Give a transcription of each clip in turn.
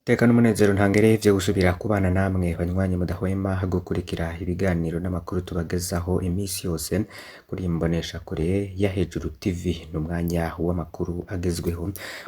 Tekana umunezero ntangere vyo gusubira kubana namwe banywanyi mudahwema gukurikira ibiganiro n'amakuru tubagezaho imisi yose kuri imbonesha kure ya Hejuru TV n'umwanya w'amakuru agezweho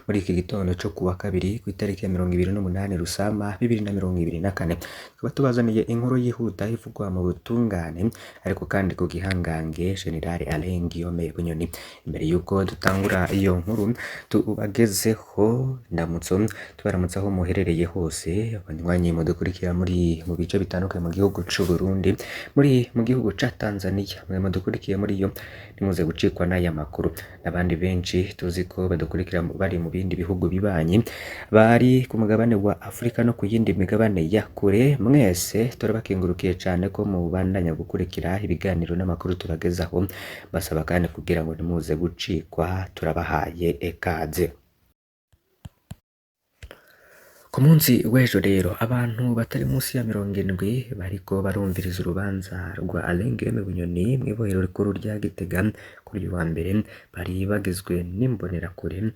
muri iki gitondo cyo kuwa kabiri ku itariki ya 28 Rusama 2024 tukaba tubazaniye inkuru yihuta ivugwa mu butungane ariko kandi ku gihangange General Alain Guillaume Bunyoni. Imbere yuko dutangura iyo nkuru tubagezeho ndamutso tubaramutsaho muherereye hose abanywanyi mudukurikira muri mu bice bitandukanye mu gihugu c'u Burundi, muri mu gihugu ca Tanzania, mwe mudukurikiye muri yo nimuze gucikwa n'aya makuru. N'abandi benshi tuzi ko badukurikira bari mu bindi bihugu bibanyi, bari ku mugabane wa Afrika no ku yindi migabane ya kure, mwese turabakengurukiye cyane ko mubandanya gukurikira ibiganiro n'amakuru tubagezaho, basaba kandi kugira ngo nimuze gucikwa turabahaye ekaze. Ku munsi w'ejo rero abantu batari munsi ya 70 bariko barumviriza urubanza rwa Alain Guillaume Bunyoni mw'ibohero rikuru rya Gitega kuri uyu wa mbere, bari bagizwe n'imbonerakure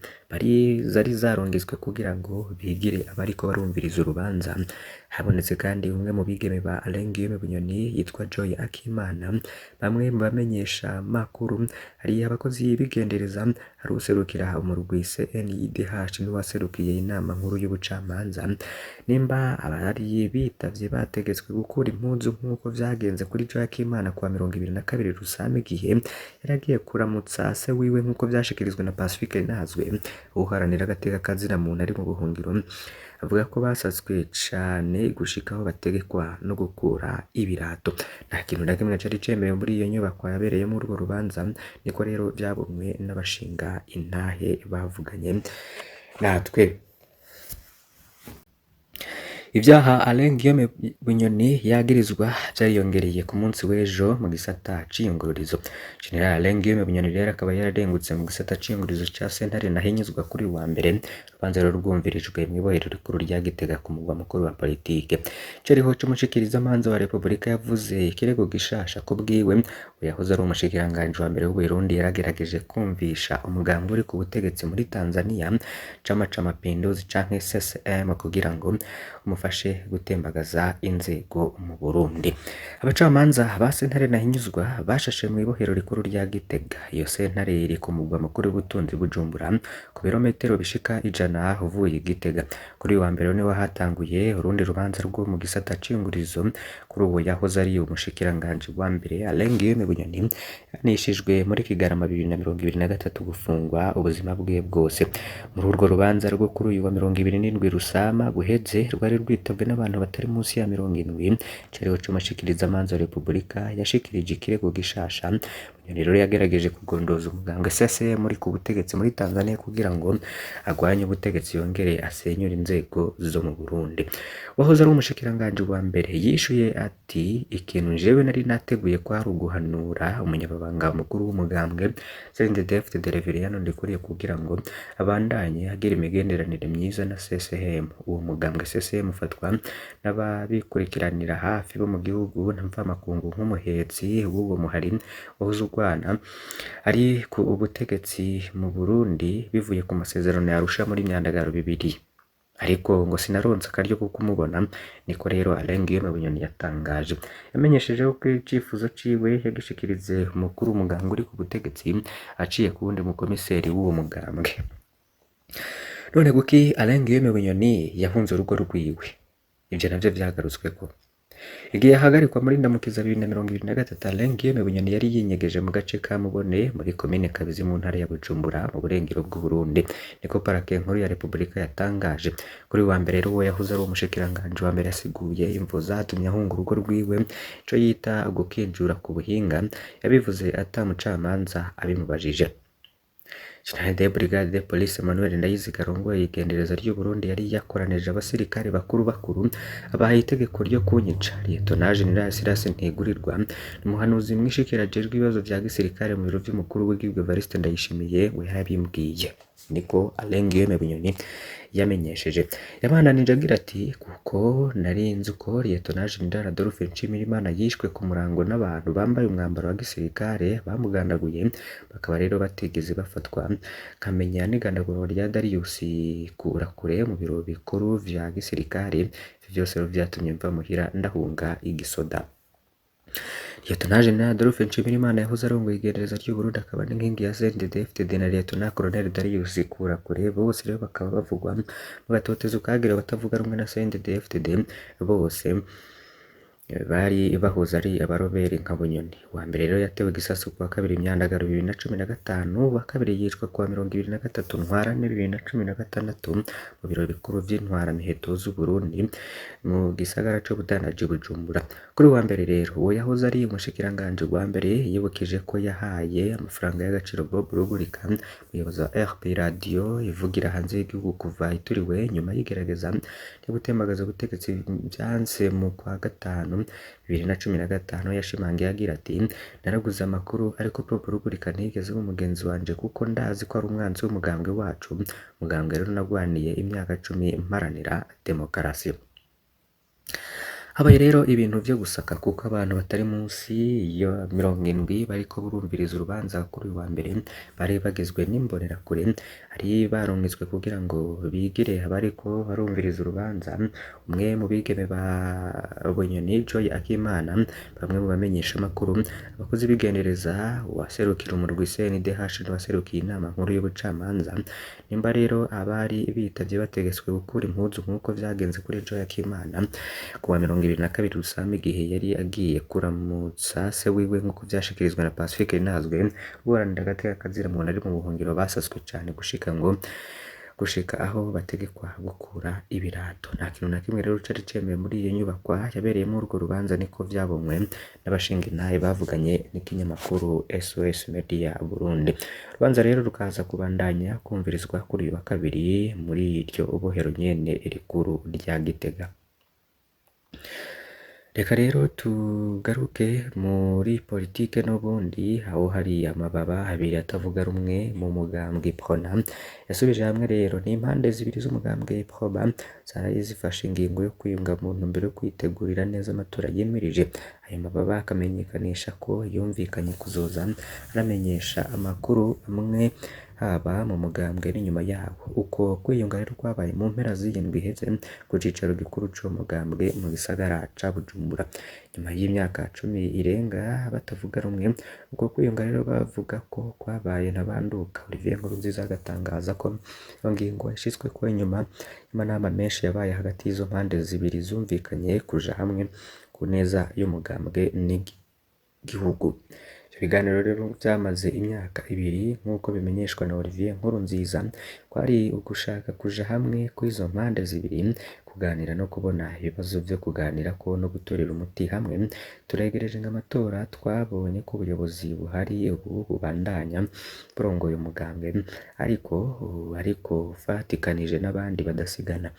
zari zarongezwe kugira ngo bigire abariko barumviriza urubanza. Habonetse kandi umwe mu bigeme ba Alain Guillaume Bunyoni yitwa Joy Akimana, bamwe mu bamenyesha makuru, hari abakozi bigendereza, hari userukira umurwi CNIDH n'uwaserukiye inama nkuru y'ubucamanza. Nimba abari bitavye bategetswe gukura impunzu nk'uko vyagenze kuri Joy Akimana kuwa 22 Rusama igihe yaragiye kuramutsa se wiwe nk'uko vyashikirizwe na Pacifique Nazwe uharanira agateka kazina muntu ari mu buhungiro, avuga ko basatswe cane gushikaho bategekwa no gukura ibirato. Nta kintu na kimwe cari cemewe muri iyo nyubako yabereyemo urwo rubanza, niko rero vyabonwe n'abashinga intahe bavuganye natwe. Ivyaha Alain Guillaume Bunyoni yagirizwa vyariyongereye ku munsi w'ejo mu gisata c'iyungururizo. General Alain Guillaume Bunyoni rero akaba yararengutse mu gisata c'iyungururizo ca sentare nahinyuzwa kuri wa mbere, urubanza rero rwumvirijwe mw'ibohero rikuru rya Gitega ku mugwa mukuru wa politike. Cariho c'umushikirizamanza wa Republika yavuze ikirego gishasha ko bwiwe yahoze ari umushikiranganji wa mbere w'u Burundi yaragerageje kumvisha umugambi uri ku butegetsi muri Tanzania Chama cha Mapinduzi canke CCM kugira ngo umufashe gutembagaza inzego mu Burundi. Abacamanza ba sentare nahinyuzwa bashashe mu ibohero rikuru rya Gitega. Iyo sentare iri ku mugwa mukuru w'ubutunzi Bujumbura ku birometero bishika 100 uvuye Gitega. Kuri wa mbere niho hatanguye urundi rubanza rwo mu gisata c'iyungurizo kuri uwo yahoze ari umushikiranganji wa mbere Alain Guillaume Bunyoni, yanishijwe muri Kigarama 2023 gufungwa ubuzima bwe bwose. Muri urwo rubanza rwo kuri uyu wa 27 Rusama guheze rwari rwitabwe n'abantu batari munsi ya 70, cariho c'umushikirizamanza wa Republika yashikirije ikirego gishasha. Bunyoni rero yagerageje kugondoza umuganga CCM muri ku butegetsi muri Tanzania kugira ngo agwanye ubutegetsi yongere asenyura inzego zo mu Burundi. Wahoze ari umushikiranganji wa mbere yishuye ati ikintu jewe nari nateguye ko ari uguhanura umunyababanga mukuru w'umugambwe CNDD-FDD Reverien Ndikuriye kugira ngo abandanye agira imigenderanire myiza na CCM. Uwo mugambwe CCM ufatwa n'ababikurikiranira hafi bo mu gihugu n'amvamakungu nk'umuhetsi w'uwo muhari wahoze urwana ari ku ubutegetsi mu Burundi bivuye ku masezerano ya Arusha muri myandagaro 2, ariko ngo sinaronse akaryo ko kumubona. Niko rero Alain Guillaume Bunyoni yatangaje. Yamenyesheje ko icifuzo ciwe yagishikirize umukuru w'umugambwe uri ku butegetsi aciye ku wundi mukomiseri w'uwo mugambwe. None guki Alain Guillaume Bunyoni yahunze urugo rwiwe? Ivyo navyo vyagarutsweko igihe yahagarikwa muri ndamukiza 2023. Alain Guillaume Bunyoni yari yinyegeje mu gace ka Mubone muri komine Kabizi mu ntara ya Bujumbura mu burengero bw'u Burundi, niko parake nkuru ya Republika yatangaje. Kuri wa mbere rero yahoze ari umushikiranganji wa mbere yasiguye imvo zatumye ahunga urugo rwiwe, ico yita gukinjura ku buhinga, yabivuze atamucamanza abimubajije. General de Brigade de Police Emmanuel Ndayiziga arongoye igendereza ry'u Burundi yari yakoranije abasirikare bakuru abahaye itegeko ryo kunyica. Lieutenant General Silas Ntigurirwa n'umuhanuzi mwishikira ajejwe ibibazo vya gisirikare mu biro vy'umukuru w'igihugu Evariste Ndayishimiye we yarabimbwiye. niko Alain Guillaume Bunyoni yamenyesheje. Yabandanije agira ati kuko nari nzi ko Lieutenant General Adolphe Nshimirimana yishwe ku murango n'abantu bambaye umwambaro wa gisirikare bamugandaguye, bakaba rero batigeze bafatwa, kamenya n'igandagurwa rya Darius Kurakure mu biro bikuru vya gisirikare. Ivyo vyose rero vyatumye mva muhira ndahunga igisoda. Lieutenant General Adolphe Nshimirimana yahoze arongoye igendereza ry'u Burundi akaba n'inkingi ya CNDD-FDD na Lieutenant Colonel Darius Kurakure bose rero bakaba bavugwa mu gatotezo kagira batavuga rumwe na CNDD-FDD, bose bari bahoze ari abaroberi nka Bunyoni. Wa mbere rero yatewe gisasu kuwa kabiri Myandagaro 2015, wa kabiri yicwa kuwa 2023 Ntwarante 2016 mu biro bikuru vy'intwara miheto z'u Burundi mu gisagara co Budandaji Bujumbura. Kuri wa mbere rero uwo yahoze ari umushikiranganje wa mbere yibukije ko yahaye amafaranga y'agaciro Bob Rugurika, umuyobozi wa RP radio ivugira hanze y'igihugu kuva ituriwe nyuma y'igerageza ryo gutembagaza ubutegetsi byanse mu kwa gatanu 2015. Yashimangiye agira ati naraguze amakuru ariko Bob Rugurika ntigeze umugenzi wanje kuko ndazi ko ari umwanzi w'umugambwe wacu, umugambwe rero nagwaniye imyaka 10 mparanira demokarasi. Habaye rero ibintu vyo gusaka kuko abantu batari munsi ya 70 bariko burumviriza urubanza kuri wa mbere bari bagizwe n'imbonerakure, ari barungitswe kugira ngo bigire abariko barumviriza urubanza. Umwe mu bigeme ba Bunyoni Joy Akimana, bamwe mu bamenyesha makuru, abakozi bigendereza, waserukira umurwi CNDH n'uwaserukiye inama nkuru y'ubucamanza, nimba rero abari bitavye bategetswe gukura impuzu nk'uko vyagenze kuri Joy Akimana kuwa 2022 Rusama igihe yari agiye kuramutsa se wiwe nk'uko vyashikirizwa na Pacifique Nazwe uburanira agateka kazira muntu ari mu buhungiro basaswe cyane gushika aho bategekwa gukura ibirato. Nta kintu na kimwe rero cari cemewe muri iyo nyubakwa yabereyemo urwo rubanza, niko vyabonywe n'abashinga intahe bavuganye n'ikinyamakuru SOS Media Burundi. Urubanza rero rukaza kubandanya kumvirizwa kuri uyu wa kabiri muri iryo bohero nyene rikuru rya Gitega. Reka rero tugaruke muri politike n'ubundi, aho hari amababa abiri atavuga rumwe mu mugambwe Prona yasubije hamwe rero n'impande zibiri z'umugambwe Proba zaraye zifashe ingingo yo kwiyunga mu ntumbero yo kwitegurira neza amatora yimirije. Ayo mababa akamenyekanisha ko yumvikanye kuzoza aramenyesha amakuru amwe haba mu mugambwe n'inyuma yabo. Uko kwiyunga rero kwabaye mu mpera z'indwi iheze ku cicaro gikuru c'uwo mugambwe mu gisagara ca Bujumbura. Nyuma y'imyaka 10 irenga batavuga rumwe, uko kwiyunga rero bavuga ko kwabaye ntabanduka. Olivier Nkurunziza agatangaza ko iyo ngingo yashitswe ko inyuma y'amanama menshi yabaye hagati y'izo mpande zibiri zumvikanye kuja hamwe ku neza y'umugambwe n'igihugu. Ibiganiro rero byamaze imyaka 2 nk'uko bimenyeshwa na Olivier Nkurunziza, kwari ugushaka kuja hamwe kw'izo mpande zibiri, kuganira no kubona ibibazo vyo kuganira ko no gutorera umuti hamwe. Turegereje ng'amatora, twabonye ko ubuyobozi buhari ubu bubandanya burongoye umugambwe ariko fatikanije n'abandi badasigana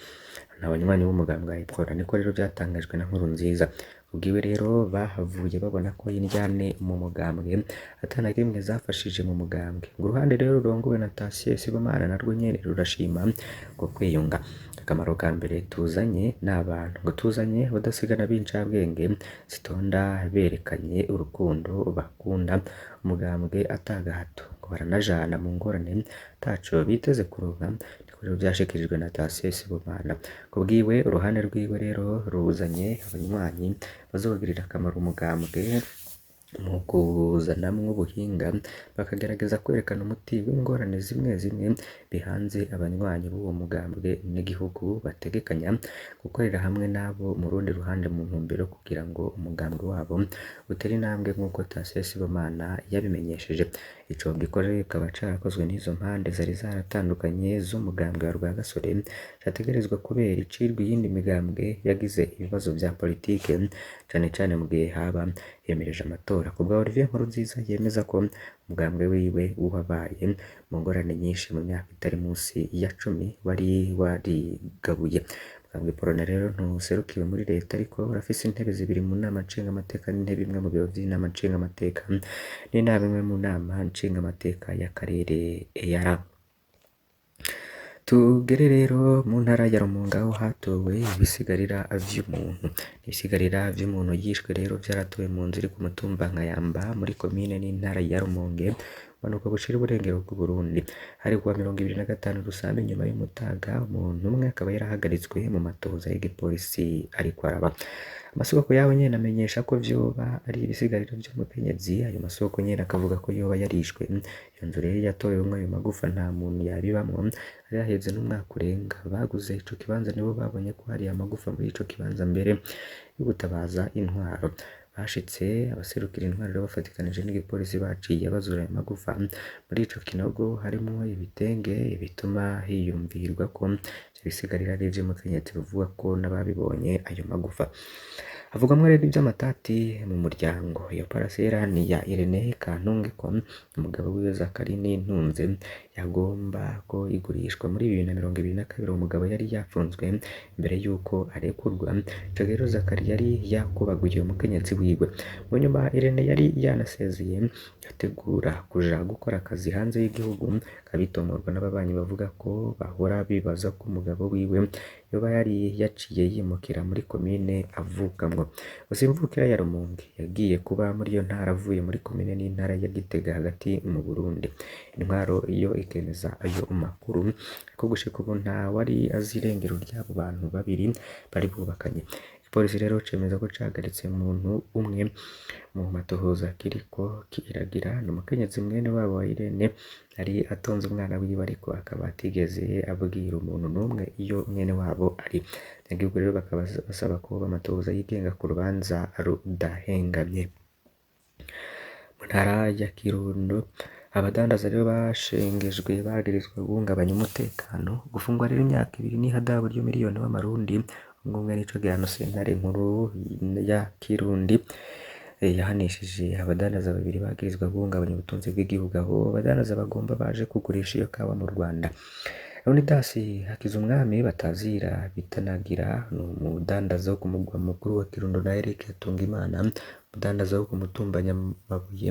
n'abanywanyi b'umugambwe wa Prona, niko rero byatangajwe na Nkurunziza. Ubwiwe rero bahavuye babona ko indyane mu mugambwe atana kimwe zafashije mu mugambwe. Uruhande rero rurongowe na Tasie Sibomana narwo nyene rurashima ngo kwiyunga. Akamaro ka mbere tuzanye n'abantu ngo tuzanye badasigana b'incabwenge zitonda berekanye urukundo bakunda umugambwe atagahato, ngo baranajana mu ngorane taco biteze kuronka. Rero byashikirijwe na Tasie Sibomana. Kubwiwe uruhande rwiwe rero ruzanye abanywanyi bazobagirira akamaro umugambwe mu kuzanamwo ubuhinga, bakagerageza kwerekana umuti w'ingorane zimwe bihanze abanywanyi b'uwo mugambwe n'igihugu. Bategekanya gukorera hamwe nabo mu rundi ruhande mu ntumbero kugira ngo umugambwe wabo utere intambwe nk'uko Tasie Sibomana yabimenyesheje. Ico gikorwa kikaba carakozwe n'izo mpande zari zaratandukanye z'umugambwe wa Rwagasore, categerezwa kubera icirwa iyindi migambwe yagize ibibazo vya politike cane mu gihe haba yemereje amatora. Kubwa Olivier Nkurunziza yemeza ko umugambwe wiwe wabaye mu ngorane nyinshi mu myaka itari munsi ya 10 wari warigabuye. Umugambwe Prona rero ntuserukiwe muri leta, ariko urafise intebe zibiri mu nama nshingamateka n'intebe imwe mu biro vy'inama nshingamateka n'inama imwe mu nama nshingamateka y'akarere EAR. Tugere rero mu ntara ya Rumonge aho hatowe ibisigarira vy'umuntu. Ibisigarira vy'umuntu yishwe rero vyaratowe mu nzu iri ku mutumba Nkayamba muri komine n'intara ya Rumonge manuka bushira uburengero bw'u Burundi. Hari kuwa 25 Rusame nyuma y'umutaga umuntu umwe akaba yarahagaritswe mu matohoza y'igipolisi ariko araba. Amasoko yaho nyene amenyesha ko vyoba ari ibisigariro vy'umukenyezi. Ayo masoko nyene akavuga ko yoba yarishwe. Iyo nzu rero yatowemwo ayo magufa nta muntu yabibamwo. Hari haheze n'umwaka urenga. Baguze ico kibanza nibo babonye ko hari amagufa muri ico kibanza mbere yo gutabaza intwaro. Bashitse abaserukira intwaro rero bafatikanije n'igipolisi baciye bazura ayo magufa. Muri ico kinogo harimo ibitenge bituma hiyumvirwa ko ibisigarira ari ivy'umukenyezi bivuga ko n'ababibonye ayo magufa. Havugamwo rero ivy'amatati mu muryango. Iyo parasera ni ya Irene Kantunge ko umugabo wiwe Zakarini Ntunze yagomba ko igurishwa muri 2022. Umugabo yari yafunzwe mbere yuko arekurwa. Ico rero Zakari yari yakubaguye umukenyezi wiwe. Mu nyuma Irene yari yanasezeye yategura kuja gukora akazi hanze y'igihugu, kabitomorwa n'ababanyi bavuga ko bahora bibaza ko umugabo wiwe yoba yari yaciye yimukira muri komine avukamwo. Gusa imvukira ya Rumonge yagiye kuba muri iyo ntara avuye muri komine n'intara ya Gitega hagati mu Burundi. Intwaro iyo ikemeza ayo makuru ko gushika ubu nta wari azi irengero ry'abo bantu babiri bari bubakanye. Igipolisi rero cemeza ko cahagaritse umuntu umwe mu matohoza kiriko kiragira n'umukenyezi mwene wabo wa Irene ari atonze umwana wiwe ariko akaba atigeze abwira umuntu n'umwe iyo mwene wabo ari. Abanyagihugu rero bakaba basaba ko amatohoza yigenga ku rubanza rudahengamye. Mu ntara ya Kirundo abadandaza rero bashengejwe bagirizwa guhungabanya umutekano, gufungwa rero imyaka 2 n'ihadabu ryo miliyoni w'amarundi. Umwe nico gihano sentare nkuru ya Kirundi yahanishije abadandaza babiri bagirizwa guhungabanya ubutunzi bw'igihugu. Aho abadandaza bagomba baje kugurisha iyo kawa mu Rwanda. Leonidas Hakizumwami batazira bitanagira n'umudandaza wo ku mugwa mukuru wa Kirundo na Eric Tungimana umudandaza wo ku mutumba Nyamabuye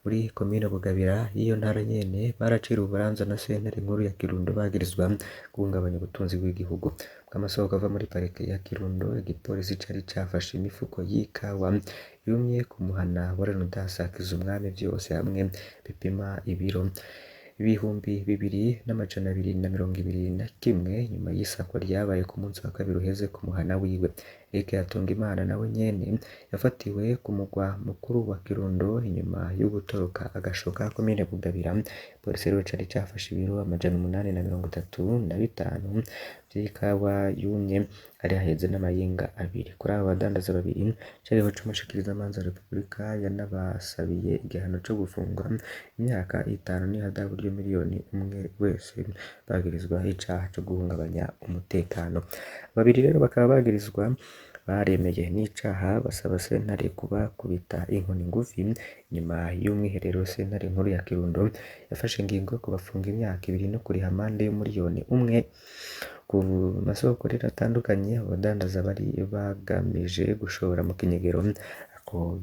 muri komine Bugabira iyo ntara nyene baracira uburanza na sentare nkuru ya Kirundo bagirizwa guhungabanya ubutunzi bw'igihugu. Bw'amasoko ava muri parike ya Kirundo igipolisi cari cafashe imifuko y'ikawa yumye ku muhana wa Leonidas Hakizumwami vyose hamwe bipima ibiro 2221 nyuma y'isakwa ryabaye ku munsi wa kabiri uheze ku muhana wiwe. Eric Hatungimana nawe nyene yafatiwe ku mugwa mukuru wa Kirundo inyuma yo gutoroka agashoka komine Bugabira. Polisi rero cari cafashe ibiro 835 vy'ikawa yumye ari haheze n'amayinga abiri. Kuri abo badandaza babiri cari bamushikiriza amanza Repubulika yanabasabiye igihano co gufungwa imyaka 5 n'ihadabu ryo miliyoni 1 wese bagirizwa icaha co guhungabanya umutekano. Babiri rero bakaba bagirizwa baremeye n'icaha basaba sentare kubakubita inkoni ngufi. Nyuma y'umwiherero sentare nkuru ya Kirundo yafashe ingingo yo kubafunga imyaka 2 no kuriha amande yo miliyoni 1 ku masoko rero atandukanye. Abadandaza bari bagamije gushora mu kinyegero ako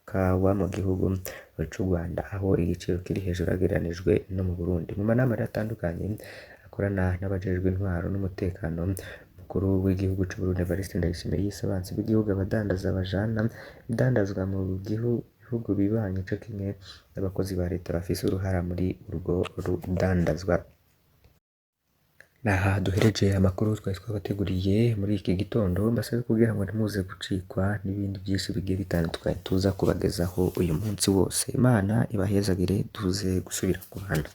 kawa mu gihugu c'u Rwanda aho igiciro kiri hejuru agereranijwe no mu Burundi. Mu manama atandukanye akorana n'abajejwe intwaro n'umutekano mukuru w'igihugu c'u Burundi Evariste Ndayishimiye yisabansi b'igihugu abadandaza bajana bidandazwa mu bihugu bibanye co kimwe n'abakozi ba leta bafise uruhara muri urwo rudandazwa. Naha duhereje amakuru twari twabateguriye muri iki gitondo, mbasabe kugira ngo ntimuze gucikwa n'ibindi byinshi bigiye bitandukanye tuza kubagezaho uyu munsi wose. Imana ibahezagire tuze gusubira kubana.